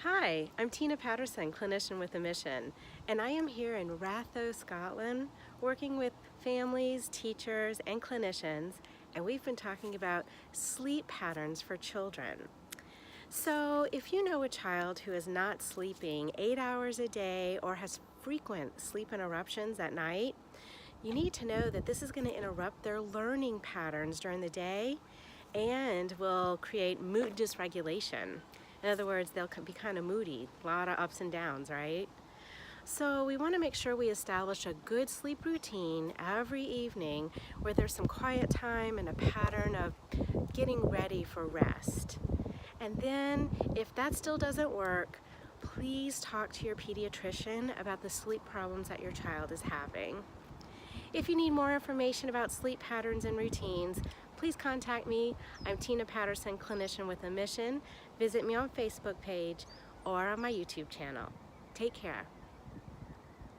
Hi, I'm Tina Patterson, clinician with a mission, and I am here in Ratho, Scotland, working with families, teachers, and clinicians, and we've been talking about sleep patterns for children. So if you know a child who is not sleeping 8 hours a day or has frequent sleep interruptions at night, you need to know that this is going to interrupt their learning patterns during the day and will create mood dysregulation. In other words, they'll be kind of moody, a lot of ups and downs, right? So we want to make sure we establish a good sleep routine every evening where there's some quiet time and a pattern of getting ready for rest. And then if that still doesn't work, please talk to your pediatrician about the sleep problems that your child is having. If you need more information about sleep patterns and routines, please contact me. I'm Tina Patterson, clinician with a mission. Visit me on Facebook page or on my YouTube channel. Take care.